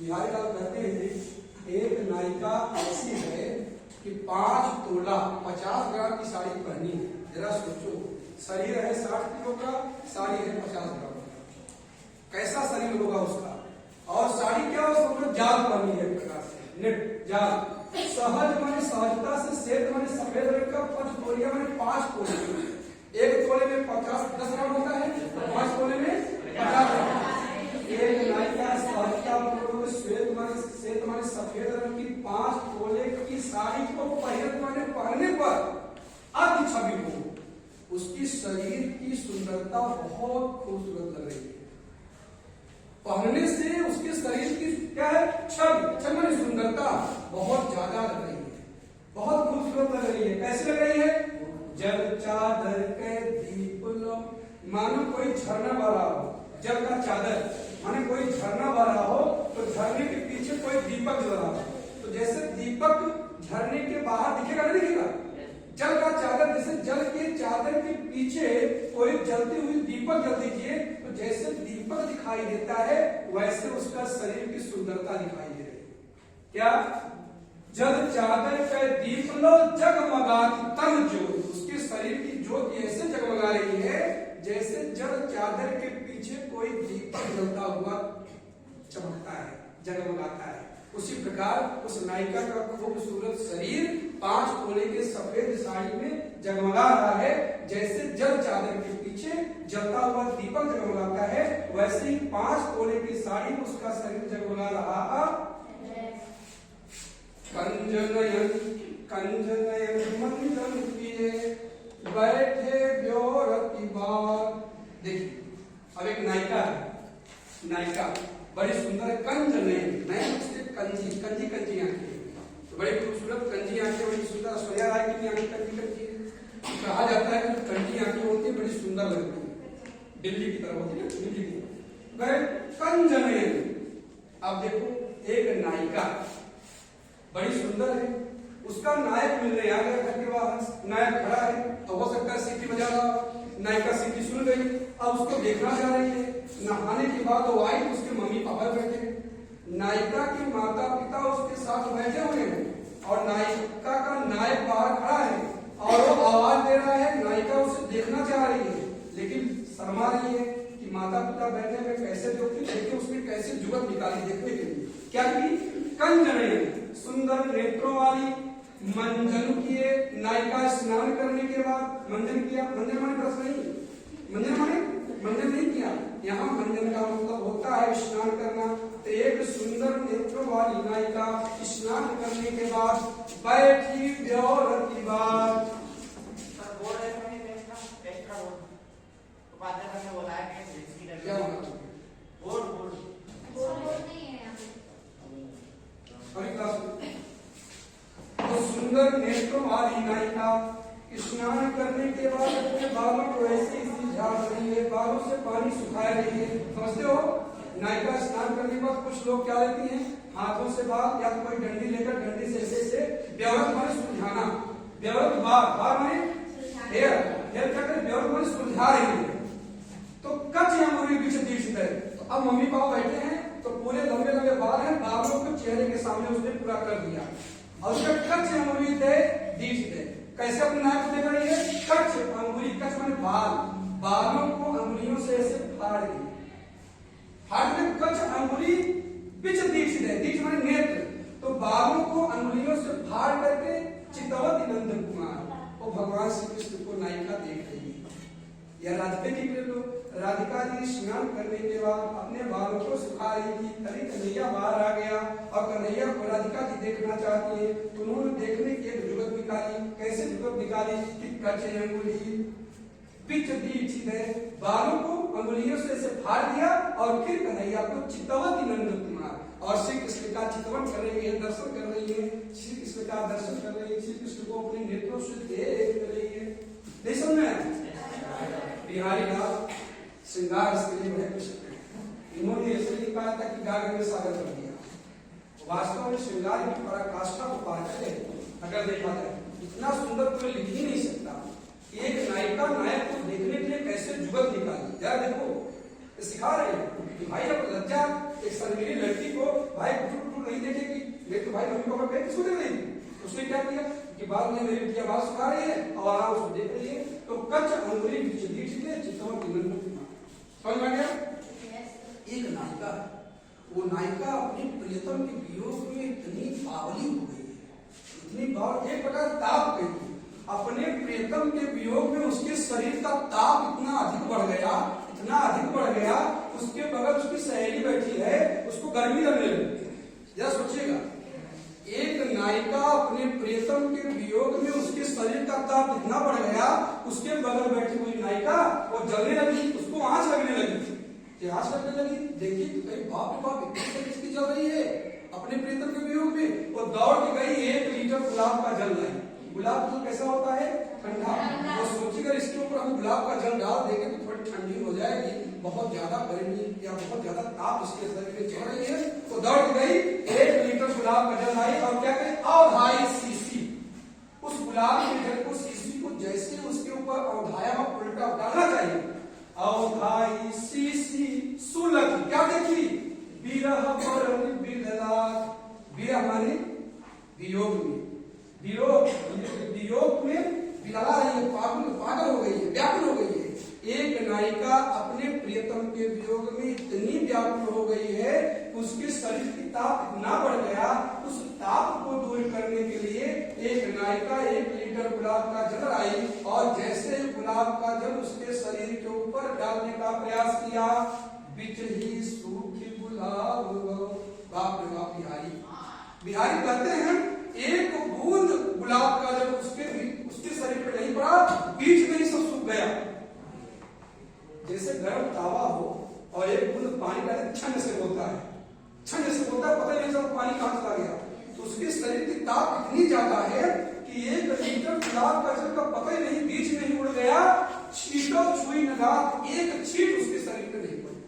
बिहारी लाल कहते हैं एक नायिका ऐसी है कि 5 तोला 50 ग्राम की साड़ी पहनी है। जरा सोचो, शरीर है 60 किलो का, साड़ी है 50 ग्राम का, कैसा शरीर होगा उसका। और साड़ी क्या उसको जाल पहनी है, एक प्रकार से नेट जाल। सहज माने सहजता से, श्वेत माने सफेद रंग का, 5 तोलिया माने 5 तोले। एक तोले में 10 ग्राम होता है, 5 तोले में 50 ग्राम। एक नायिका सहजता पूर्वक श्वेत माने सफेद रंग की 5 तोले की साड़ी को पहनने पर अति छवि को उसकी शरीर की सुंदरता बहुत खूबसूरत लग रही है। पहनने से उसके शरीर की क्या है, छवि माने सुंदरता बहुत ज्यादा लग रही है, बहुत खूबसूरत लग रही है। कैसी लग रही है? जल चादर के दीप लो, मानो कोई झरना बह रहा हो। जल का चादर माने कोई झरना बह रहा हो, तो झरने के पीछे कोई दीपक जल रहा हो। तो जैसे दीपक झरने के बाहर दिखेगा नहीं दिखेगा, जल का चादर, जैसे जल के चादर के पीछे कोई जलती हुई दीपक जल दीजिए, तो जैसे दीपक दिखाई देता है वैसे उसका शरीर की सुंदरता दिखाई दे रही है। क्या? जल चादर पे दीप लो जगमगाती तन ज्योति, उसके शरीर की ज्योति ऐसे जगमगा रही है जैसे जल चादर के पीछे कोई दीपक जलता हुआ चमकता है, जगमगाता है। उसी प्रकार उस नायिका का खूबसूरत शरीर 5 तोले के सफेद साड़ी में जगमगा रहा है, जैसे जल चादर के पीछे जलता हुआ दीपक जगमगाता है, वैसे ही 5 तोले की साड़ी में उसका शरीर जगमगा रहा। कंजनयन मंजन पिए बैठे ब्योरती बार। देखिए, अब एक नायिका है, नायिका बड़ी सुंदर, कंजनयन कंजी आंखें, तो बड़ी खूबसूरत कंजी आंखें, बड़ी सुंदर। ऐश्वर्या राय की आंखें कंजी है। कहा जाता है कि कंजी आंखें होती है, बड़ी सुंदर लगती है, दिल्ली की तरह होती है, दिल्ली की तरह कंजनयन। अब देखो, एक नायिका बड़ी सुंदर है, उसका नायक मिल रहे आ गया घर के बाहर, नायक खड़ा है, तो हो सकता है सीटी बजा रहा। नायिका सीटी सुन गई, अब उसको देखना जा रही है। नहाने के बाद वो आई, उसके मम्मी पापा बैठे हैं, नायिका के माता पिता उसके साथ बैठे हुए हैं, और नायिका का नायक बाहर खड़ा है और वो आवाज दे रहा है। नायिका उसे देखना चाह रही है लेकिन शर्मा रही है कि माता पिता बैठे हुए कैसे देखती। देखिए उसने कैसे जुगत निकाली देखने के लिए। क्या की? कंजनयन, सुंदर नेत्रों वाली, मंजन किए। नायिका स्नान करने के बाद मंजन किया। मंजन माने ब्रश नहीं, मंजन माने मंजन नहीं किया। यहाँ मंजन का मतलब होता है स्नान करना। तो एक सुंदर नेत्रों वाली नायिका स्नान करने के बाद बैठी ब्योरती बार। तो सुंदर नेत्रों वाली नायिका स्नान करने के बाद अपने बालों को ऐसे ही झाड़ रही है, बालों से पानी सुखा रही है। समझते हो? नायिका स्नान करने के बाद कुछ लोग क्या लेती हैं, हाथों से बाल, या कोई डंडी लेकर डंडी से ऐसे ब्योरत माने सुलझाना, ब्योरत बार माने हेयर क्या करे, ब्योरत माने सुलझा रही है। तो कच्छ अंगुली बीच दीक्षित है। तो अब मम्मी पापा बैठे हैं, तो पूरे लंबे लंबे बाल हैं, बालों को चेहरे के सामने उसने पूरा कर दिया, और उसका कच्छ अंगुली थे दीक्षित है। कैसे अपने नायक को देख रही है? कच्छ अंगुली, कच्छ माने बाल, बालों को अंगुलियों से ऐसे फाड़ दी, फाड़ने कच्छ अंगुली बीच दीक्षित है, दीक्ष माने नेत्र। तो बालों को अंगुलियों से फाड़ करके चितवती नंद कुमार, वो भगवान श्री कृष्ण को नायिका देख रही है। या राधिका की लो, राधिका जी स्नान करने के बाद अपने बालों को सुखा रही थी, तभी कन्हैया बाहर आ गया, और कन्हैया को राधिका जी देखना चाहती है। तो उन्होंने देखने की एक जुगत निकाली। कैसे जुगत निकाली? कि कच्चे अंगुली बीच दीक्षित है, बालों को अंगुलियों से ऐसे फाड़ दिया, और फिर कन्हैया को चितवती नंद कुमार, और श्री कृष्ण का चितवन कर रही है, दर्शन कर रही है, श्री कृष्ण का दर्शन कर रही है, श्री कृष्ण को अपने नेत्रों से देख रही है। नहीं समझ में? बिहारी लाल श्रृंगार इसके लिए बड़े प्रसिद्ध हैं। इन्होंने ऐसे ही कहा था कि गागर में सागर कर दिया। वास्तव में श्रृंगार की पराकाष्ठा को पाकर अगर देखा जाए, इतना सुंदर कोई लिख ही नहीं सकता। एक नायिका नायक को देखने के लिए कैसे जुगत निकाली। जरा देखो, सिखा रहे हैं कि भाई अब लज्जा, एक शर्मीली लड़की को भाई बाथरूम को बैठ के सोने रही थी, उसने क्या किया कि बाद में मेरी बिटिया बाल सुखा रही है और आराम से देख रही है, तो कच्च अंगुली चितवा समझ में आ गया। एक नायिका, वो नायिका अपने प्रियतम के वियोग में इतनी बावली हो गई है, इतनी बावली, एक प्रकार ताप गई, अपने प्रियतम के वियोग में उसके शरीर का ताप इतना अधिक बढ़ गया, इतना अधिक बढ़ गया, उसके बगल उसकी सहेली बैठी है, उसको गर्मी लगने लगी। जरा सोचिएगा, एक नायिका अपने प्रियतम के वियोग में उसके शरीर का ताप इतना बढ़ गया, उसके बगल बैठी हुई नायिका वो जलने लगी, उसको आंच लगने लगी, आंच लगने लगी। देखिए कहीं बाप रे बाप इतनी किसकी जल रही है अपने प्रियतम के वियोग में। वो दौड़ के गई 1 लीटर गुलाब का जल लाई। गुलाब जल कैसा होता है? ठंडा। वो सोची अगर इसके ऊपर हम गुलाब का जल डाल देंगे तो थोड़ी ठंडी हो जाएगी, बहुत ज्यादा गर्मी या बहुत ज्यादा ताप इसके शरीर में चढ़ रही है। तो दौड़ के गई 1 लीटर गुलाब का जल लाई और क्या करे, अवधाई सीसी, उस गुलाब के जल को, सीसी को जैसे उसके ऊपर अवधाया उल्टा डालना चाहिए, अवधाई सीसी सुलग, क्या देखी, विरह पर बिलला, विरह माने वियोग में, वियोग में बिलला रही है, पागल हो गई है, व्याकुल हो गई है। एक नायिका अपने प्रियतम के वियोग में इतनी व्याकुल हो गई है कि उसके शरीर की ताप इतना बढ़ गया, उस ताप को दूर करने के लिए एक नायिका 1 लीटर गुलाब का जल आई और जैसे गुलाब का जल उसके शरीर के ऊपर डालने का प्रयास किया, बिच ही सूखी गुलाब। बाप रे बाप, बिहारी कहते हैं एक बूंद गुलाब का जल उसके शरीर पे नहीं पड़ा, बीच में ही सब सूख गया। जैसे गर्म तावा हो और एक बूंद पानी डाले, छन से होता है, छन से होता है, पता नहीं चलता पानी कहां चला गया। तो उसके शरीर की ताप इतनी ज्यादा है कि 1 लीटर गुलाब का जल का पता ही नहीं, बीच में ही उड़ गया, छीटो छुई नगात, एक छीट उसके शरीर में नहीं पड़ी।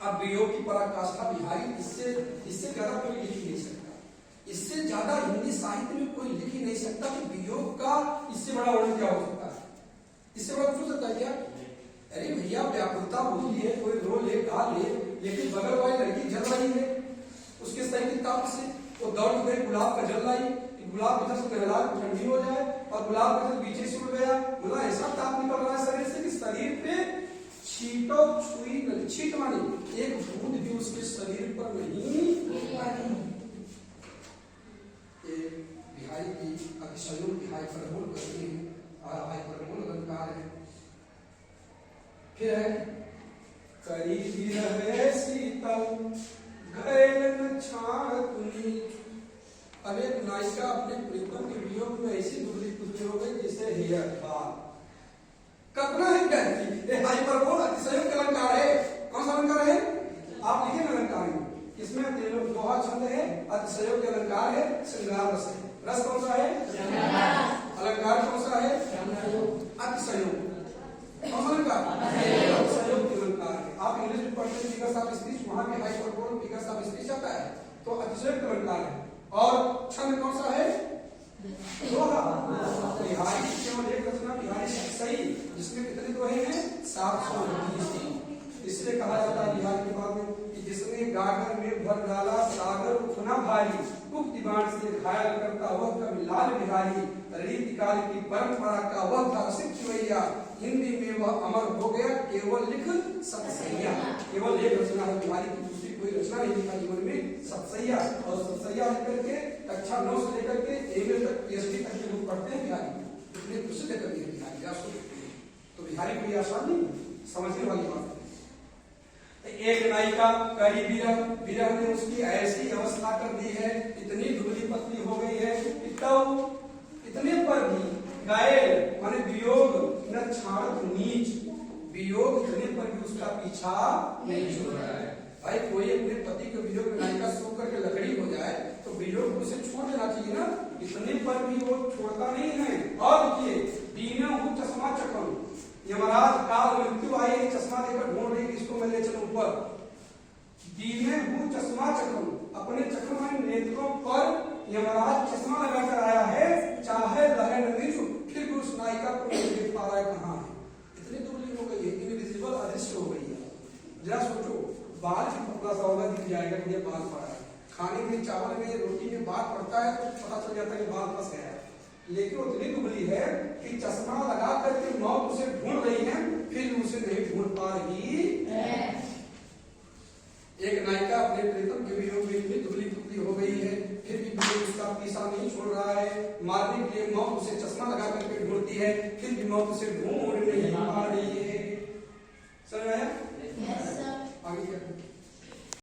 अब वियोग की पराकाष्ठा बिहारी, इससे ज्यादा कोई लिख ही नहीं सकता, इससे ज्यादा हिंदी साहित्य में कोई लिख ही नहीं सकता कि वियोग का इससे बड़ा वर्णन क्या हो सकता है, इससे बड़ा पूछ सकता है क्या? अरे भैया व्याकुलता होती है, कोई रो ले गा ले, लेकिन बगल वाली लड़की जल रही है उसके शरीर की ताप से, वो दौड़ गई गुलाब का जल लाई, गुलाब इधर से नहला ठंडी हो जाए और गुलाब का जल पीछे से उड़ गया, मतलब ऐसा ताप निकल रहा है शरीर से कि शरीर पे छीटो छुई, छीट मानी एक बूंद भी उसके शरीर पर नहीं। बिहारी की अतिशयों की हाइपरबोल करती है और हाइपरबोल अलंकार है। फिर है करीबी रहे शीतल गैलन छाड़ तुनी। अब एक नायिका अपने प्रियतम के वियोग में ऐसी दुबली कुचली हो गई जैसे हेयर बाल। कल्पना है क्या है? हाइपरबोल अतिशयों का अलंकार है। कौन सा अलंकार है? आप लिखे ना अलंकार में, इसमें दोहा छंद है, अतिशयों के अलंकार है, श्रृंगार रस है। रस कौन सा है? अलंकार कौन सा है? अतिशयों। कौन सा अलंकार? अतिशयों के अलंकार है। आप इंग्लिश में पढ़ते हैं फिगर्स ऑफ स्पीच, वहां भी हाइपरबोल फिगर्स ऑफ स्पीच आता है, तो अतिशयों के अलंकार है। और छंद कौन सा है? दोहा। बिहारी केवल एक रचना बिहारी सही, जिसमें कितने दोहे हैं? 729। इसलिए कहा जाता है बिहार के बाद में कि जिसने गागर में भर डाला सागर उतना भारी, उक्ति बाण से घायल करता वह कवि लाल बिहारी, रीति काल की परंपरा का वह था शिक्षवैया, हिंदी में वह अमर हो गया केवल लिख सतसैया। केवल एक रचना है बिहारी की, दूसरी कोई रचना नहीं लिखा जीवन में, सतसैया। और सतसैया लेकर के कक्षा 9 से लेकर के एमए तक पीएचडी तक के लोग पढ़ते हैं बिहारी, इतने प्रसिद्ध कवि है बिहारी। तो बिहारी कोई आसान नहीं, समझने वाली बात है। एक नायिका करी विरह ने उसकी ऐसी अवस्था कर दी है, इतनी दुबली पतली हो गई है, इतने पर भी घायल माने वियोग न छाड़त नीच, वियोग इतने पर भी उसका पीछा नहीं छोड़ रहा है। भाई कोई अपने पति के वियोग में नायिका सो करके लकड़ी हो जाए तो वियोग को उसे छोड़ देना चाहिए ना, इतने पर भी वो छोड़ता नहीं है। और देखिए दीना हूं चश्मा चकम, यमराज काल मृत्यु आई, चश्मा देकर ढूंढ रही इसको मैं ले चलूं ऊपर। दीने हूं चश्मा चकम, अपने चकमा नेत्रों पर यमराज चश्मा लगाकर आया है, चाहे लहे नदी फिर भी उस नायिका को नहीं देख पा रहा है कहां है। इतनी दुबली हो गई है, इनविजिबल अदृश्य हो गई है। जरा सोचो, बाल भी पतला सा होगा दिख जाएगा कि ये बाल पड़ा है, खाने में, चावल में, रोटी में बात पड़ता है तो पता चल जाता है कि बाल फंस गया है। लेकिन वो इतनी दुबली है कि चश्मा लगा करके मौत उसे ढूंढ रही है, फिर भी उसे नहीं ढूंढ पा रही है। एक नायिका अपने प्रीतम के वियोग में इतनी दुबली हो गई है, फिर भी वियोग उसका पीछा नहीं छोड़ रहा है। मारने के लिए मौत उसे चश्मा लगा करके ढूंढती है, फिर भी मौत उसे ढूंढ नहीं पा रही है। समझ आया? आगे क्या?